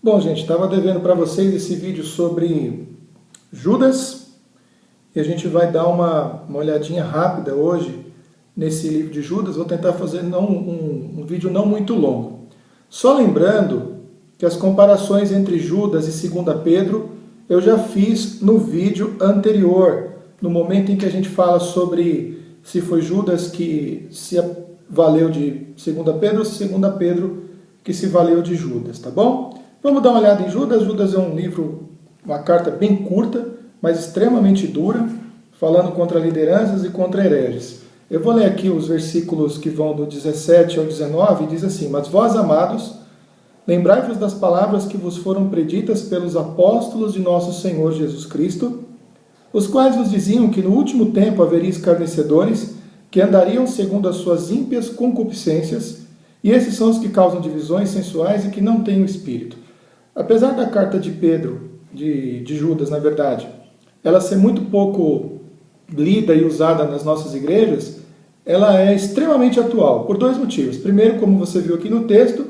Bom, gente, estava devendo para vocês esse vídeo sobre Judas e a gente vai dar uma olhadinha rápida hoje nesse livro de Judas. Vou tentar fazer um vídeo não muito longo. Só lembrando que as comparações entre Judas e 2 Pedro eu já fiz no vídeo anterior, no momento em que a gente fala sobre se foi Judas que se valeu de 2 Pedro ou se 2 Pedro que se valeu de Judas, tá bom? Vamos dar uma olhada em Judas. Judas é um livro, uma carta bem curta, mas extremamente dura, falando contra lideranças e contra hereges. Eu vou ler aqui os versículos que vão do 17 ao 19, e diz assim: Mas vós, amados, lembrai-vos das palavras que vos foram preditas pelos apóstolos de nosso Senhor Jesus Cristo, os quais vos diziam que no último tempo haveria escarnecedores, que andariam segundo as suas ímpias concupiscências, e esses são os que causam divisões sensuais e que não têm o Espírito. Apesar da carta de Pedro, de Judas, na verdade, ela ser muito pouco lida e usada nas nossas igrejas, ela é extremamente atual, por dois motivos. Primeiro, como você viu aqui no texto,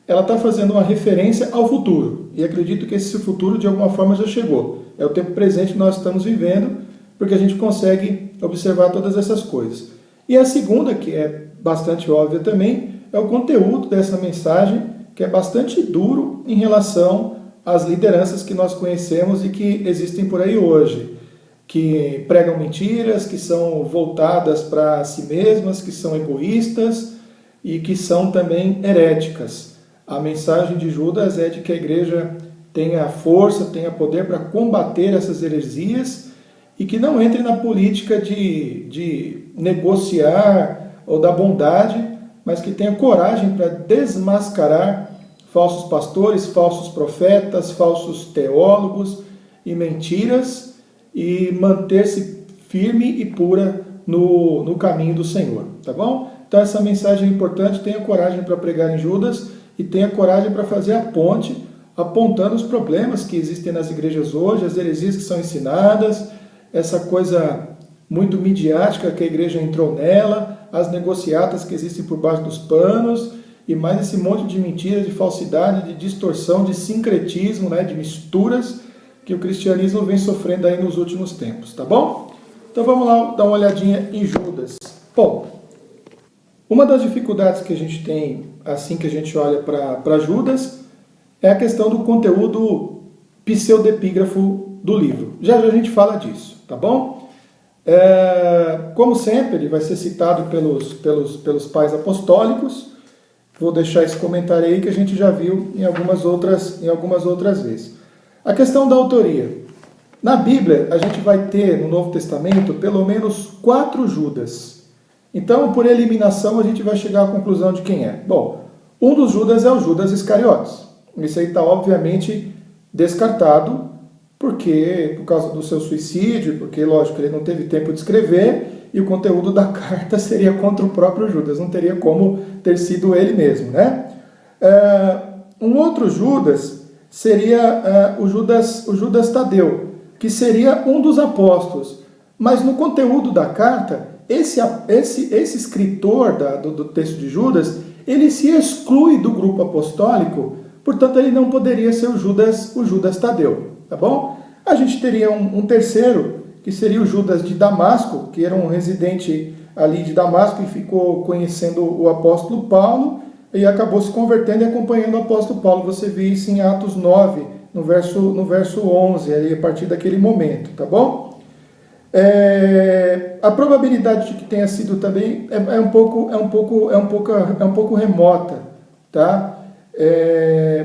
ela está fazendo uma referência ao futuro, e acredito que esse futuro de alguma forma já chegou. É o tempo presente que nós estamos vivendo, porque a gente consegue observar todas essas coisas. E a segunda, que é bastante óbvia também, é o conteúdo dessa mensagem, que é bastante duro em relação às lideranças que nós conhecemos e que existem por aí hoje, que pregam mentiras, que são voltadas para si mesmas, que são egoístas e que são também heréticas. A mensagem de Judas é de que a igreja tenha força, tenha poder para combater essas heresias e que não entre na política de negociar ou da bondade, mas que tenha coragem para desmascarar falsos pastores, falsos profetas, falsos teólogos e mentiras e manter-se firme e pura no caminho do Senhor, tá bom? Então essa mensagem é importante, tenha coragem para pregar em Judas e tenha coragem para fazer a ponte, apontando os problemas que existem nas igrejas hoje, as heresias que são ensinadas, essa coisa muito midiática que a igreja entrou nela, as negociatas que existem por baixo dos panos, e mais esse monte de mentiras, de falsidade, de distorção, de sincretismo, né, de misturas que o cristianismo vem sofrendo aí nos últimos tempos, tá bom? Então vamos lá dar uma olhadinha em Judas. Bom, uma das dificuldades que a gente tem assim que a gente olha para Judas é a questão do conteúdo pseudepígrafo do livro. Já a gente fala disso, tá bom? Como sempre, ele vai ser citado pelos pais apostólicos. Vou deixar esse comentário aí que a gente já viu em algumas outras vezes. A questão da autoria. Na Bíblia, a gente vai ter no Novo Testamento pelo menos 4 Judas. Então, por eliminação, a gente vai chegar à conclusão de quem é. Bom, um dos Judas é o Judas Iscariotes. Isso aí está obviamente descartado, porque por causa do seu suicídio, porque, lógico, ele não teve tempo de escrever, e o conteúdo da carta seria contra o próprio Judas, não teria como ter sido ele mesmo, né? Um outro Judas seria o Judas Tadeu, que seria um dos apóstolos, mas no conteúdo da carta, esse escritor do texto de Judas, ele se exclui do grupo apostólico, portanto ele não poderia ser o Judas Tadeu, tá bom? A gente teria um terceiro, que seria o Judas de Damasco, que era um residente ali de Damasco e ficou conhecendo o apóstolo Paulo e acabou se convertendo e acompanhando o apóstolo Paulo. Você vê isso em Atos 9, no verso 11, ali, a partir daquele momento, tá bom? A probabilidade de que tenha sido também é um pouco remota, tá?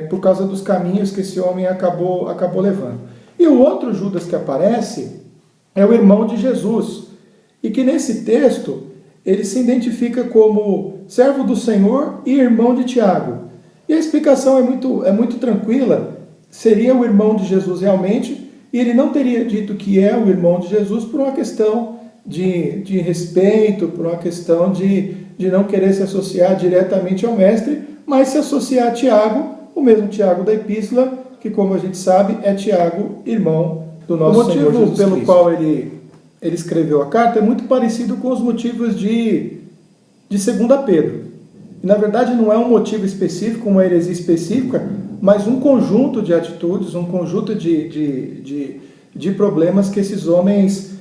Por causa dos caminhos que esse homem acabou levando. E o outro Judas que aparece é o irmão de Jesus, e que nesse texto ele se identifica como servo do Senhor e irmão de Tiago. E a explicação é muito tranquila, seria o irmão de Jesus realmente, e ele não teria dito que é o irmão de Jesus por uma questão de respeito, por uma questão de não querer se associar diretamente ao mestre, mas se associar a Tiago, o mesmo Tiago da Epístola, que, como a gente sabe, é Tiago, irmão do nosso Senhor Jesus Cristo. O motivo pelo qual ele escreveu a carta é muito parecido com os motivos de 2 Pedro. na verdade não é um motivo específico, uma heresia específica, mas um conjunto de atitudes, um conjunto de problemas que esses homens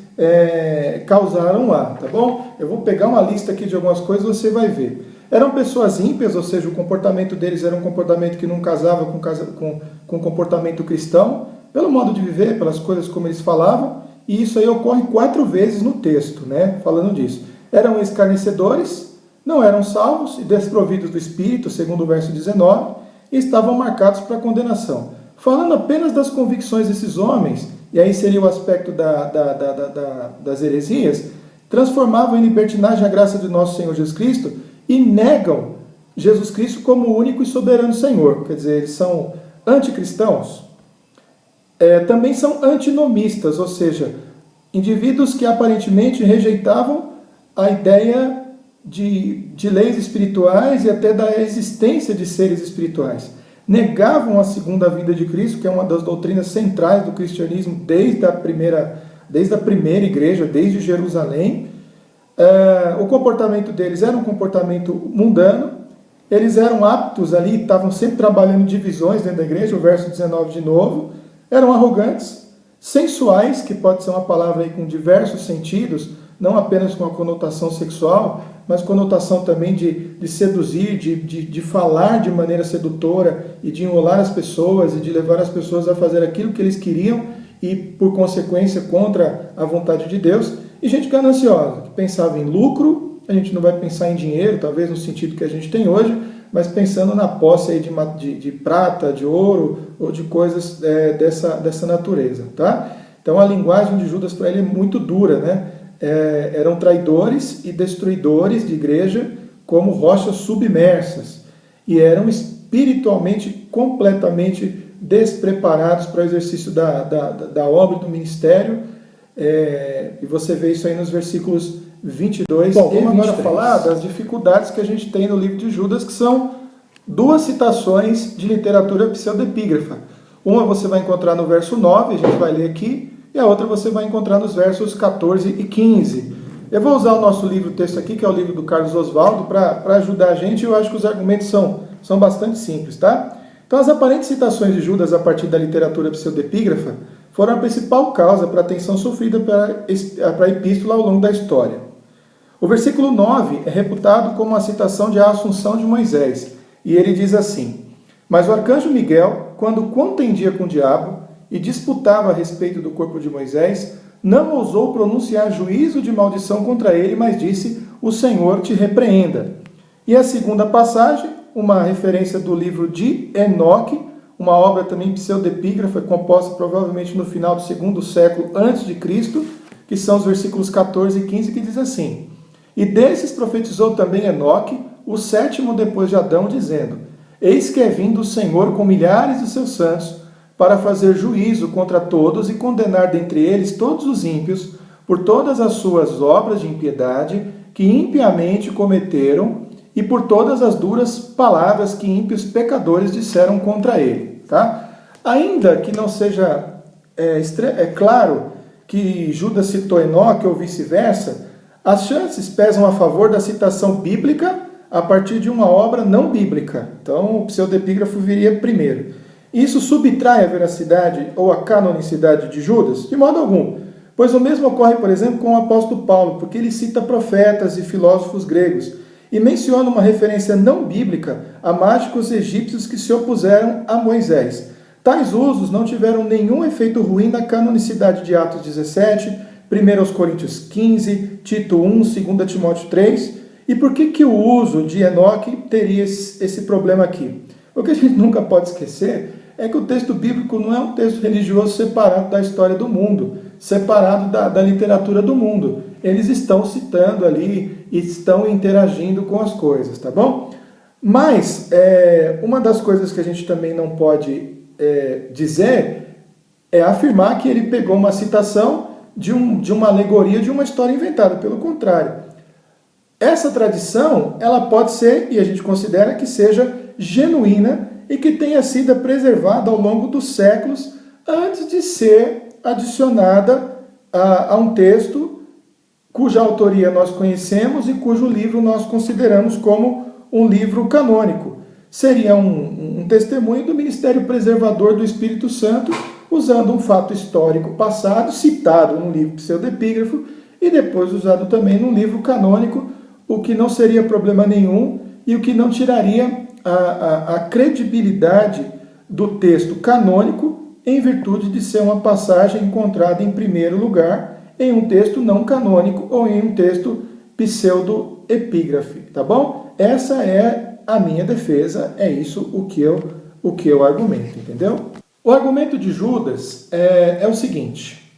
causaram lá, tá bom? Eu vou pegar uma lista aqui de algumas coisas, você vai ver. Eram pessoas ímpias, ou seja, o comportamento deles era um comportamento que não casava com o comportamento cristão, pelo modo de viver, pelas coisas como eles falavam, e isso aí ocorre 4 vezes no texto, né, falando disso. Eram escarnecedores, não eram salvos e desprovidos do Espírito, segundo o verso 19, e estavam marcados para condenação. Falando apenas das convicções desses homens, e aí seria o aspecto das heresias, transformavam em libertinagem a graça de nosso Senhor Jesus Cristo e negam Jesus Cristo como o único e soberano Senhor. Quer dizer, eles são anticristãos. Também são antinomistas, ou seja, indivíduos que aparentemente rejeitavam a ideia de leis espirituais e até da existência de seres espirituais. Negavam a segunda vinda de Cristo, que é uma das doutrinas centrais do cristianismo desde a primeira igreja, desde Jerusalém. O comportamento deles era um comportamento mundano, eles eram aptos ali, estavam sempre trabalhando divisões dentro da igreja, o verso 19 de novo, eram arrogantes, sensuais, que pode ser uma palavra aí com diversos sentidos, não apenas com a conotação sexual, mas conotação também de seduzir, de falar de maneira sedutora e de enrolar as pessoas e de levar as pessoas a fazer aquilo que eles queriam e, por consequência, contra a vontade de Deus. E gente gananciosa, que pensava em lucro, a gente não vai pensar em dinheiro, talvez no sentido que a gente tem hoje, mas pensando na posse aí de prata, de ouro ou de coisas dessa natureza, tá? Então a linguagem de Judas para ele é muito dura, né? Eram traidores e destruidores de igreja como rochas submersas e eram espiritualmente completamente despreparados para o exercício da obra e do ministério, e você vê isso aí nos versículos 22 e 23. Vamos agora falar das dificuldades que a gente tem no livro de Judas, que são 2 citações de literatura pseudepígrafa. Uma você vai encontrar no verso 9, a gente vai ler aqui, e a outra você vai encontrar nos versos 14 e 15. Eu vou usar o nosso texto aqui, que é o livro do Carlos Oswaldo, para ajudar a gente. Eu acho que os argumentos são bastante simples, tá? Então, as aparentes citações de Judas a partir da literatura pseudepígrafa foram a principal causa para a tensão sofrida para a epístola ao longo da história. O versículo 9 é reputado como a citação de a Assunção de Moisés, e ele diz assim: mas o arcanjo Miguel, quando contendia com o diabo e disputava a respeito do corpo de Moisés, não ousou pronunciar juízo de maldição contra ele, mas disse: o Senhor te repreenda. E a segunda passagem, uma referência do livro de Enoque, uma obra também pseudepígrafa, composta provavelmente no final do 2º século antes de Cristo, que são os versículos 14 e 15, que diz assim: e desses profetizou também Enoque, o 7º depois de Adão, dizendo: eis que é vindo o Senhor com milhares de seus santos, para fazer juízo contra todos e condenar dentre eles todos os ímpios, por todas as suas obras de impiedade que impiamente cometeram e por todas as duras palavras que ímpios pecadores disseram contra ele. Tá? Ainda que não seja claro que Judas citou Enoque ou vice-versa, as chances pesam a favor da citação bíblica a partir de uma obra não bíblica. Então o pseudepígrafo viria primeiro. Isso subtrai a veracidade ou a canonicidade de Judas? De modo algum, pois o mesmo ocorre, por exemplo, com o apóstolo Paulo, porque ele cita profetas e filósofos gregos e menciona uma referência não bíblica a mágicos egípcios que se opuseram a Moisés. Tais usos não tiveram nenhum efeito ruim na canonicidade de Atos 17, 1 Coríntios 15, Tito 1, 2 Timóteo 3. E por que o uso de Enoque teria esse problema aqui? O que a gente nunca pode esquecer é que o texto bíblico não é um texto religioso separado da história do mundo, separado da literatura do mundo. Eles estão citando ali e estão interagindo com as coisas, tá bom? Mas uma das coisas que a gente também não pode dizer é afirmar que ele pegou uma citação de uma alegoria, de uma história inventada. Pelo contrário, essa tradição ela pode ser, e a gente considera que seja genuína e que tenha sido preservada ao longo dos séculos antes de ser adicionada a um texto cuja autoria nós conhecemos e cujo livro nós consideramos como um livro canônico. Seria um testemunho do ministério preservador do Espírito Santo, usando um fato histórico passado, citado num livro pseudepígrafo, e depois usado também num livro canônico, o que não seria problema nenhum e o que não tiraria a credibilidade do texto canônico, em virtude de ser uma passagem encontrada em primeiro lugar em um texto não canônico ou em um texto pseudo-epígrafe, tá bom? Essa é a minha defesa, é isso o que eu argumento, entendeu? O argumento de Judas é o seguinte: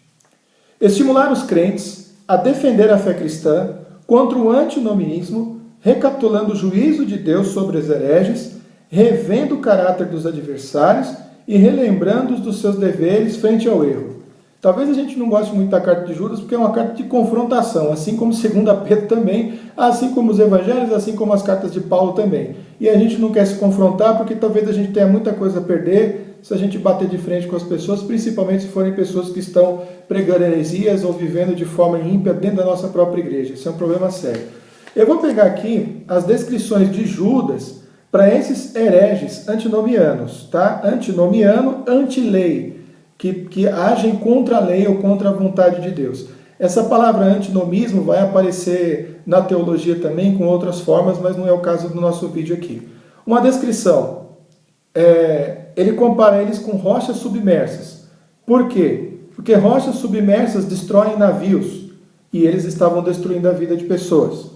estimular os crentes a defender a fé cristã contra o antinomianismo, recapitulando o juízo de Deus sobre os hereges, revendo o caráter dos adversários e relembrando-os dos seus deveres frente ao erro. Talvez a gente não goste muito da carta de Judas, porque é uma carta de confrontação, assim como 2 Pedro também, assim como os evangelhos, assim como as cartas de Paulo também. E a gente não quer se confrontar, porque talvez a gente tenha muita coisa a perder se a gente bater de frente com as pessoas, principalmente se forem pessoas que estão pregando heresias ou vivendo de forma ímpia dentro da nossa própria igreja. Isso é um problema sério. Eu vou pegar aqui as descrições de Judas para esses hereges antinomianos, tá? Antinomiano, anti-lei, que agem contra a lei ou contra a vontade de Deus. Essa palavra antinomismo vai aparecer na teologia também com outras formas, mas não é o caso do nosso vídeo aqui. Uma descrição, ele compara eles com rochas submersas. Por quê? Porque rochas submersas destroem navios e eles estavam destruindo a vida de pessoas.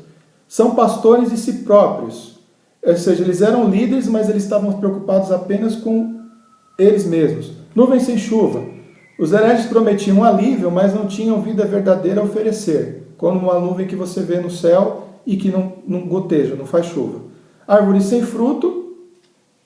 São pastores de si próprios, ou seja, eles eram líderes, mas eles estavam preocupados apenas com eles mesmos. Nuvens sem chuva. Os hereges prometiam alívio, mas não tinham vida verdadeira a oferecer, como uma nuvem que você vê no céu e que não goteja, não faz chuva. Árvores sem fruto,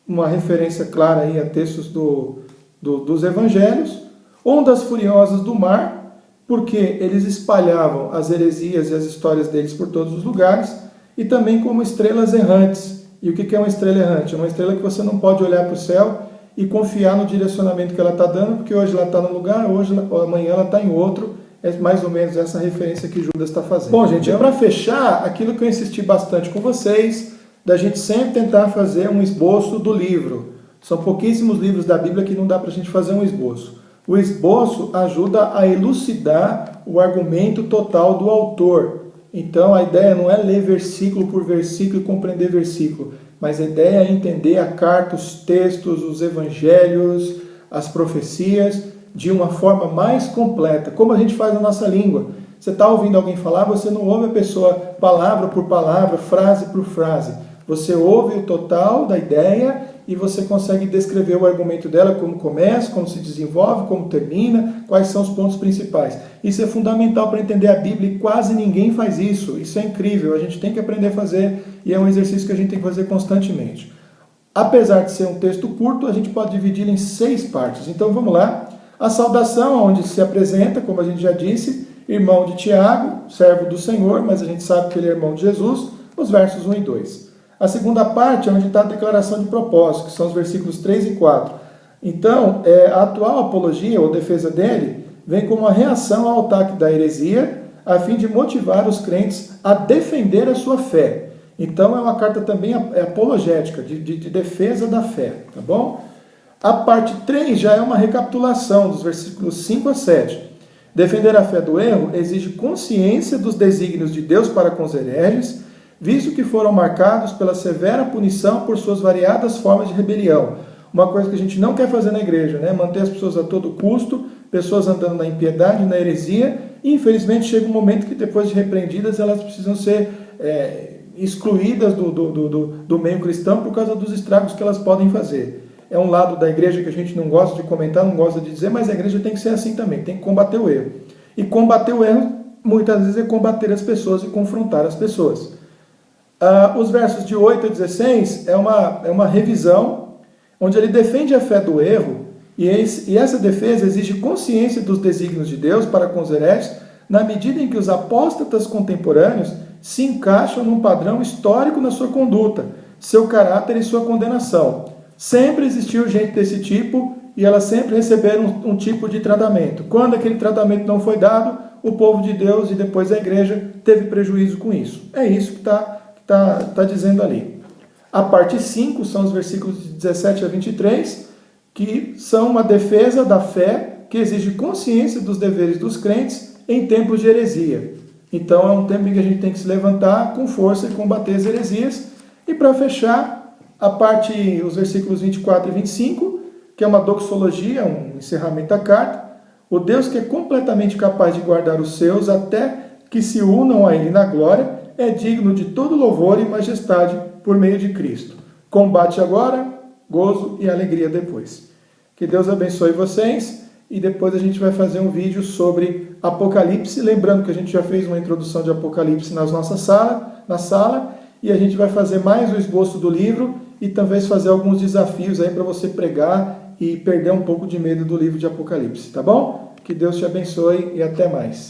uma referência clara aí a textos dos evangelhos. Ondas furiosas do mar, porque eles espalhavam as heresias e as histórias deles por todos os lugares, e também como estrelas errantes. E o que é uma estrela errante? É uma estrela que você não pode olhar para o céu e confiar no direcionamento que ela está dando, porque hoje ela está num lugar, amanhã ela está em outro. É mais ou menos essa referência que Judas está fazendo. Bom, gente, para fechar, aquilo que eu insisti bastante com vocês, da gente sempre tentar fazer um esboço do livro. São pouquíssimos livros da Bíblia que não dá para a gente fazer um esboço. O esboço ajuda a elucidar o argumento total do autor. Então a ideia não é ler versículo por versículo e compreender versículo, mas a ideia é entender a carta, os textos, os evangelhos, as profecias, de uma forma mais completa, como a gente faz na nossa língua. Você está ouvindo alguém falar, você não ouve a pessoa palavra por palavra, frase por frase. Você ouve o total da ideia e você consegue descrever o argumento dela, como começa, como se desenvolve, como termina, quais são os pontos principais. Isso é fundamental para entender a Bíblia e quase ninguém faz isso. Isso é incrível, a gente tem que aprender a fazer e é um exercício que a gente tem que fazer constantemente. Apesar de ser um texto curto, a gente pode dividir em 6 partes. Então vamos lá. A saudação, onde se apresenta, como a gente já disse, irmão de Tiago, servo do Senhor, mas a gente sabe que ele é irmão de Jesus, os versos 1 e 2. A segunda parte é onde está a declaração de propósito, que são os versículos 3 e 4. Então, a atual apologia, ou defesa dele, vem como uma reação ao ataque da heresia, a fim de motivar os crentes a defender a sua fé. Então, é uma carta também apologética, de defesa da fé, tá bom? A parte 3 já é uma recapitulação dos versículos 5 a 7. Defender a fé do erro exige consciência dos desígnios de Deus para com os hereges, visto que foram marcados pela severa punição por suas variadas formas de rebelião. Uma coisa que a gente não quer fazer na igreja, né? Manter as pessoas a todo custo, pessoas andando na impiedade, na heresia, e infelizmente chega um momento que depois de repreendidas elas precisam ser excluídas do meio cristão por causa dos estragos que elas podem fazer. É um lado da igreja que a gente não gosta de comentar, não gosta de dizer, mas a igreja tem que ser assim também, tem que combater o erro. E combater o erro, muitas vezes, é combater as pessoas e confrontar as pessoas. Os versos de 8 a 16 é uma revisão, onde ele defende a fé do erro, e essa defesa exige consciência dos desígnios de Deus para com os hereges, na medida em que os apóstatas contemporâneos se encaixam num padrão histórico na sua conduta, seu caráter e sua condenação. Sempre existiu gente desse tipo e elas sempre receberam um tipo de tratamento. Quando aquele tratamento não foi dado, o povo de Deus e depois a igreja teve prejuízo com isso. É isso que está dizendo ali. A parte 5 são os versículos de 17 a 23, que são uma defesa da fé que exige consciência dos deveres dos crentes em tempos de heresia. Então é um tempo em que a gente tem que se levantar com força e combater as heresias. E para fechar, os versículos 24 e 25, que é uma doxologia, um encerramento da carta. O Deus que é completamente capaz de guardar os seus até que se unam a Ele na glória, é digno de todo louvor e majestade por meio de Cristo. Combate agora, gozo e alegria depois. Que Deus abençoe vocês e depois a gente vai fazer um vídeo sobre Apocalipse, lembrando que a gente já fez uma introdução de Apocalipse na sala, e a gente vai fazer mais o esboço do livro e talvez fazer alguns desafios aí para você pregar e perder um pouco de medo do livro de Apocalipse, tá bom? Que Deus te abençoe e até mais.